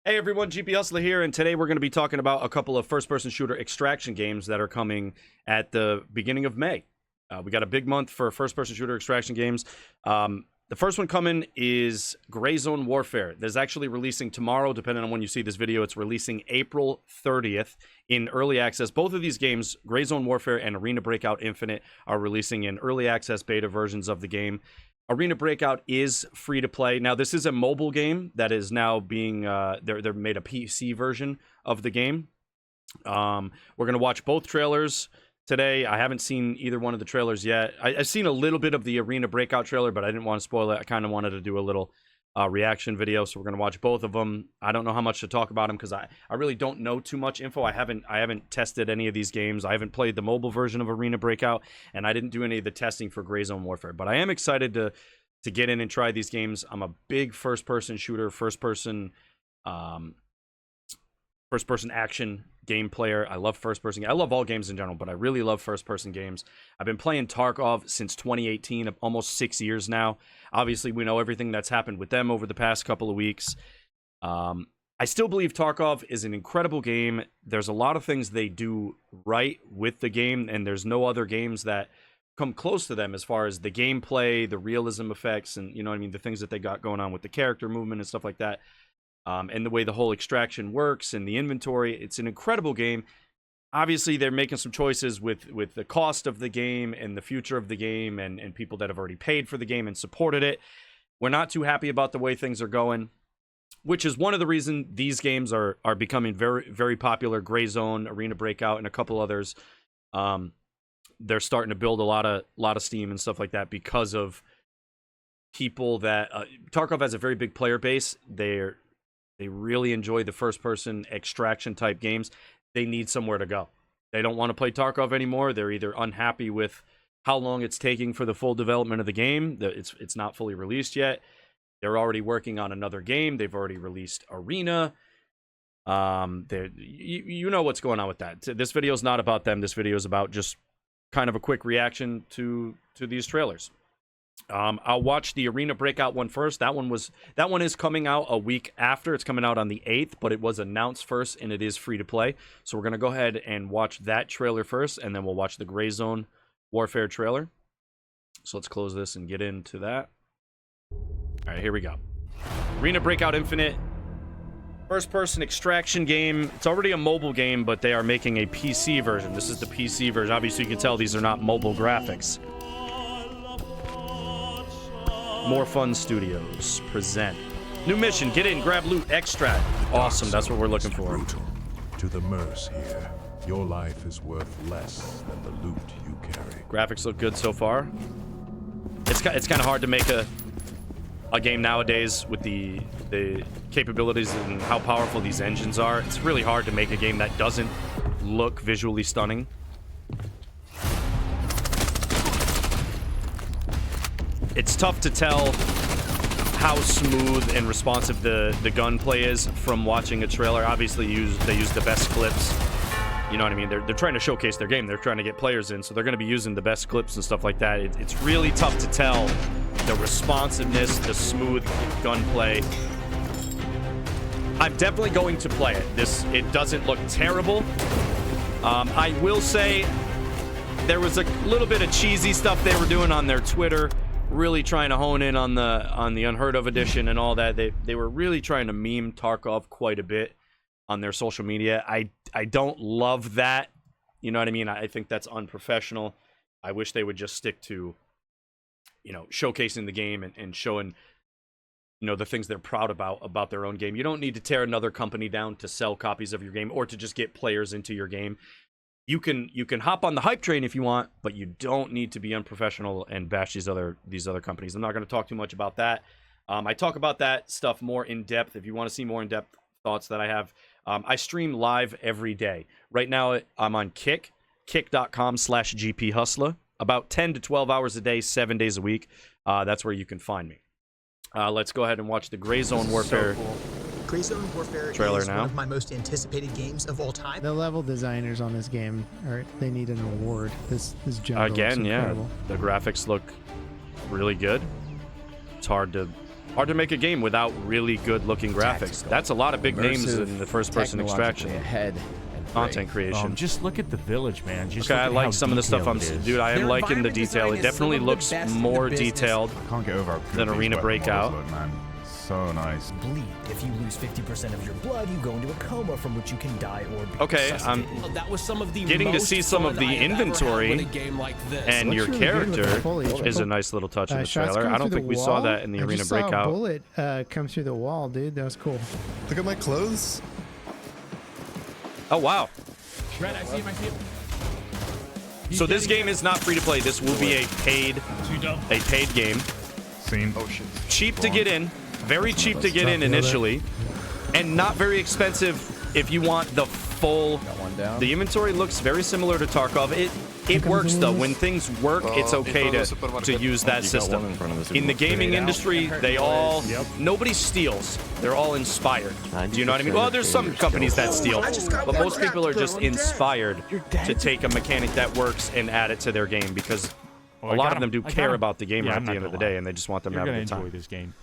Hey everyone, GP Hustler here, and today we're going to be talking about a couple of first-person shooter extraction games that are coming at the beginning of May. We got a big month for first-person shooter extraction games. The first one coming is Gray Zone Warfare. There's actually releasing tomorrow, depending on when you see this video. It's releasing April 30th in early access. Both of these games, Gray Zone Warfare and Arena Breakout Infinite, are releasing in early access beta versions of the game. Arena Breakout is free to play. Now, this is a mobile game that is now being, they're made a PC version of the game. We're going to watch both trailers today. I haven't seen either one of the trailers yet. I've seen a little bit of the Arena Breakout trailer, but I didn't want to spoil it. I kind of wanted to do a little reaction video, so we're going to watch both of them. I don't know how much to talk about them because I really don't know too much info. I haven't tested any of these games. I haven't played the mobile version of Arena Breakout, and I didn't do any of the testing for Gray Zone Warfare. But I am excited to get in and try these games. I'm a big first-person shooter, first-person action game player. I love first-person. I love all games in general, but I really love first-person games. I've been playing Tarkov since 2018, almost 6 years now. Obviously, we know everything that's happened with them over the past couple of weeks. I still believe Tarkov is an incredible game. There's a lot of things they do right with the game, and there's no other games that come close to them as far as the gameplay, the realism effects, and, you know what I mean, the things that they got going on with the character movement and stuff like that. And the way the whole extraction works and the inventory. It's an incredible game. Obviously, they're making some choices with the cost of the game and the future of the game and people that have already paid for the game and supported it. We're not too happy about the way things are going, which is one of the reasons these games are becoming very, very popular. Gray Zone, Arena Breakout, and a couple others. They're starting to build a lot of steam and stuff like that because of people that... Tarkov has a very big player base. They really enjoy the first-person extraction-type games. They need somewhere to go. They don't want to play Tarkov anymore. They're either unhappy with how long it's taking for the full development of the game. It's not fully released yet. They're already working on another game. They've already released Arena. You know what's going on with that. This video is not about them. This video is about just kind of a quick reaction to these trailers. I'll watch the Arena Breakout one first. That one is coming out a week after. It's coming out on the 8th, but it was announced first, and it is free to play. So we're going to go ahead and watch that trailer first, and then we'll watch the Gray Zone Warfare trailer. So let's close this and get into that. All right, here we go. Arena Breakout Infinite. First-person extraction game. It's already a mobile game, but they are making a PC version. This is the PC version. Obviously, you can tell these are not mobile graphics. More Fun Studios present. New mission, get in, grab loot, extract. Awesome, that's what we're looking for. To the Merce here, your life is worth less than the loot you carry. Graphics look good so far. It's kind of hard to make a game nowadays with the capabilities and how powerful these engines are. It's really hard to make a game that doesn't look visually stunning. It's tough to tell how smooth and responsive the gunplay is from watching a trailer. Obviously, they use the best clips. You know what I mean? They're trying to showcase their game. They're trying to get players in, so they're going to be using the best clips and stuff like that. It's really tough to tell the responsiveness, the smooth gunplay. I'm definitely going to play it. It doesn't look terrible. I will say there was a little bit of cheesy stuff they were doing on their Twitter. Really trying to hone in on the Unheard of edition and all that. They were really trying to meme Tarkov quite a bit on their social media. I don't love that. You know what I mean? I think that's unprofessional. I wish they would just stick to, you know, showcasing the game and showing, you know, the things they're proud about their own game. You don't need to tear another company down to sell copies of your game or to just get players into your game. You can hop on the hype train if you want, but you don't need to be unprofessional and bash these other companies. I'm not going to talk too much about that. I talk about that stuff more in depth. If you want to see more in depth thoughts that I have, I stream live every day. Right now, I'm on kick.com/GP Hustler. About 10 to 12 hours a day, 7 days a week. That's where you can find me. Let's go ahead and watch the Gray Zone Warfare. So cool. Gray Zone Warfare trailer is now. one of my most anticipated games of all time. The level designers on this game, they need an award. This jungle Again, is yeah, incredible. the graphics look really good. It's hard to hard to make a game without really good looking graphics. That's a lot of big names in the first person extraction ahead content creation. Just look at the village, man. Just Okay, I look at how like some of the stuff I'm detailed it is. dude, I am Their liking the environment detail. design It is definitely some of the looks best in more the business. detailed I can't get over how good than these Arena web Breakout. models look, man. So nice. Bleed. If you lose 50% of your blood, you go into a coma from which you can die or be Okay, I'm resuscitated. That was some of the getting to most see some of fun the I have ever had inventory with a game like this. and Looks your really good with the character foliage. is a nice little touch in the shots trailer. coming I don't through think the we saw wall. that in the I Arena just saw a Breakout. bullet come through the wall, dude. That was cool. Look at my clothes. Oh wow. Red, I see him. So this game is not free to play. This will be a paid game. Scene. Oh shit. Cheap to get in, very cheap to get in initially, and not very expensive if you want the full. The inventory looks very similar to Tarkov. It works though. When things work, it's okay to use that system. In the gaming industry, nobody steals. They're all inspired. Do you know what I mean? Well, there's some companies that steal, but most people are just inspired to take a mechanic that works and add it to their game because a lot of them do care about the gamer at the end of the day, and they just want them to have a good time. This game.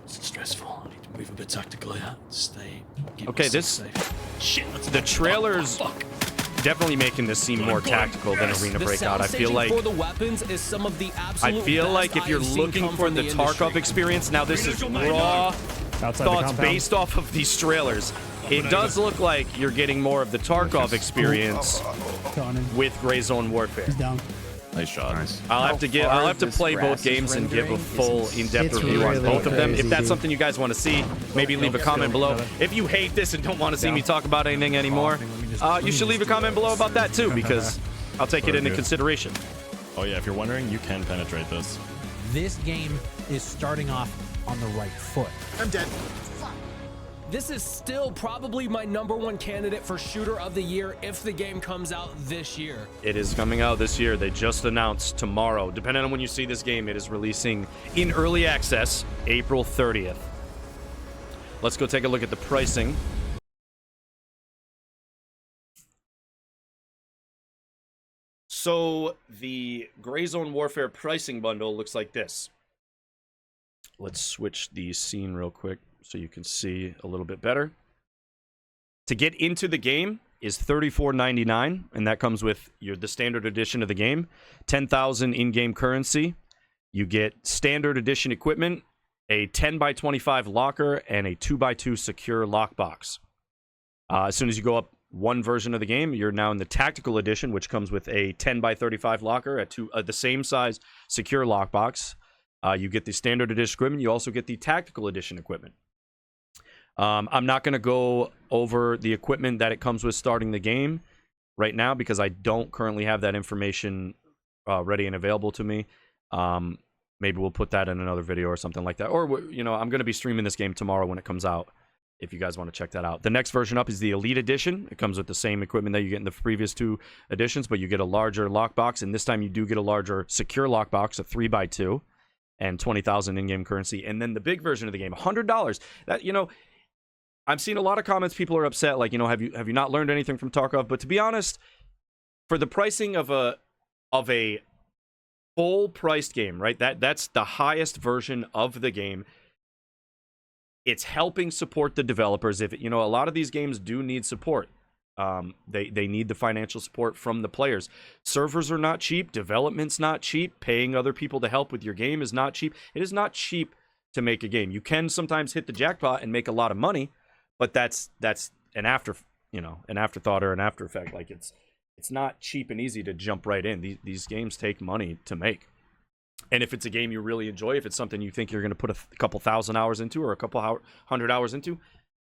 It's stressful. I need to move a bit tactical here. Stay. Okay, the trailers definitely making this seem more tactical than Arena Breakout. I feel like for the weapons is some of the absolute best if you're I've seen looking come for from the Tarkov industry. experience, now this is raw thoughts based off of these trailers. It does look like you're getting more of the Tarkov experience with Gray Zone Warfare. He's down. Nice shot. Nice. I'll have to play both games and give a full in-depth It's review on really both of them. If crazy, that's dude. something you guys want to see, maybe leave a comment below. If you hate this and don't want to see me talk about anything anymore, you should leave a comment below about that too, because I'll take it into consideration. Oh yeah, if you're wondering, you can penetrate this. This game is starting off on the right foot. I'm dead. This is still probably my #1 candidate for Shooter of the Year if the game comes out this year. It is coming out this year. They just announced tomorrow. Depending on when you see this game, it is releasing in early access April 30th. Let's go take a look at the pricing. So the Gray Zone Warfare pricing bundle looks like this. Let's switch the scene real quick so you can see a little bit better. To get into the game is $34.99, and that comes with the standard edition of the game, 10,000 in-game currency. You get standard edition equipment, a 10x25 locker, and a 2x2 secure lockbox. As soon as you go up one version of the game, you're now in the tactical edition, which comes with a 10x35 locker at the same size secure lockbox. You get the standard edition equipment. You also get the tactical edition equipment. I'm not going to go over the equipment that it comes with starting the game right now because I don't currently have that information ready and available to me. Maybe we'll put that in another video or something like that. Or, I'm going to be streaming this game tomorrow when it comes out, if you guys want to check that out. The next version up is the Elite Edition. It comes with the same equipment that you get in the previous two editions, but you get a larger lockbox, and this time you do get a larger secure lockbox, a 3x2, and 20,000 in-game currency. And then the big version of the game, $100. That, I've seen a lot of comments. People are upset, like, have you not learned anything from Tarkov? But to be honest, for the pricing of a full-priced game, right? That's the highest version of the game. It's helping support the developers. If a lot of these games do need support. They need the financial support from the players. Servers are not cheap. Development's not cheap. Paying other people to help with your game is not cheap. It is not cheap to make a game. You can sometimes hit the jackpot and make a lot of money, but that's an afterthought or an after effect. Like it's not cheap and easy to jump right in. These games take money to make. And if it's a game you really enjoy, if it's something you think you're going to put a couple thousand hours into or a couple 100 hours into,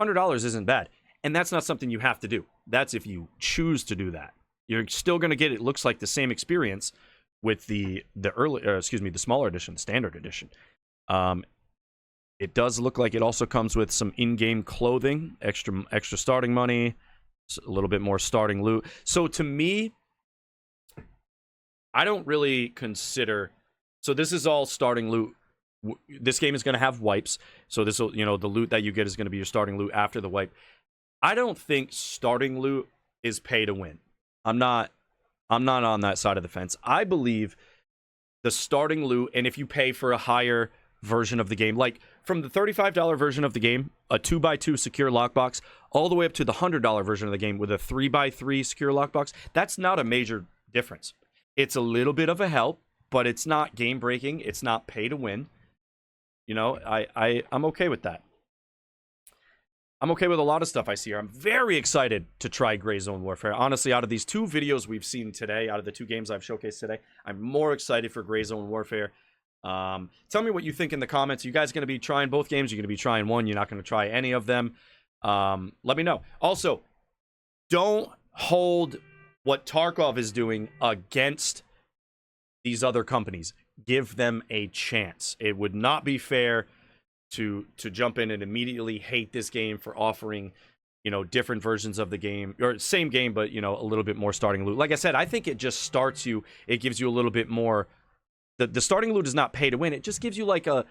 $100 isn't bad. And that's not something you have to do. That's if you choose to do that. You're still going to get, it looks like, the same experience with the smaller edition, standard edition. It does look like it also comes with some in-game clothing, extra starting money, a little bit more starting loot. So to me, I don't really consider. So this is all starting loot. This game is going to have wipes. So this will, the loot that you get is going to be your starting loot after the wipe. I don't think starting loot is pay to win. I'm not on that side of the fence. I believe the starting loot, and if you pay for a higher version of the game. Like from the $35 version of the game, a 2x2 secure lockbox, all the way up to the $100 version of the game with a 3x3 secure lockbox. That's not a major difference. It's a little bit of a help, but it's not game breaking. It's not pay to win. You know, I'm okay with that. I'm okay with a lot of stuff I see here. I'm very excited to try Gray Zone Warfare. Honestly, out of these 2 videos we've seen today, out of the 2 games I've showcased today, I'm more excited for Gray Zone Warfare. Tell me what you think in the comments. Are you guys going to be trying both games? You're going to be trying one. You're not going to try any of them. Let me know. Also, don't hold what Tarkov is doing against these other companies. Give them a chance. It would not be fair to jump in and immediately hate this game for offering, you know, different versions of the game, or same game, but, you know, a little bit more starting loot. Like I said, I think it just starts you, it gives you a little bit more. The starting loot is not pay to win. It just gives you like a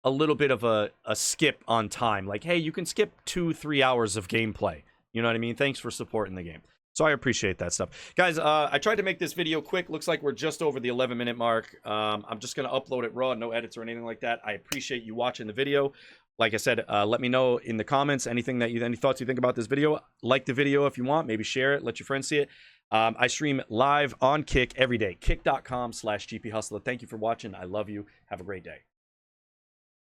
little bit of a skip on time. Like, hey, you can skip 2-3 hours of gameplay. You know what I mean? Thanks for supporting the game. So I appreciate that stuff. Guys, I tried to make this video quick. Looks like we're just over the 11-minute mark. I'm just going to upload it raw, no edits or anything like that. I appreciate you watching the video. Like I said, let me know in the comments any thoughts you think about this video. Like the video if you want. Maybe share it. Let your friends see it. I stream live on Kick every day. Kick.com/GPHustler. Thank you for watching. I love you. Have a great day.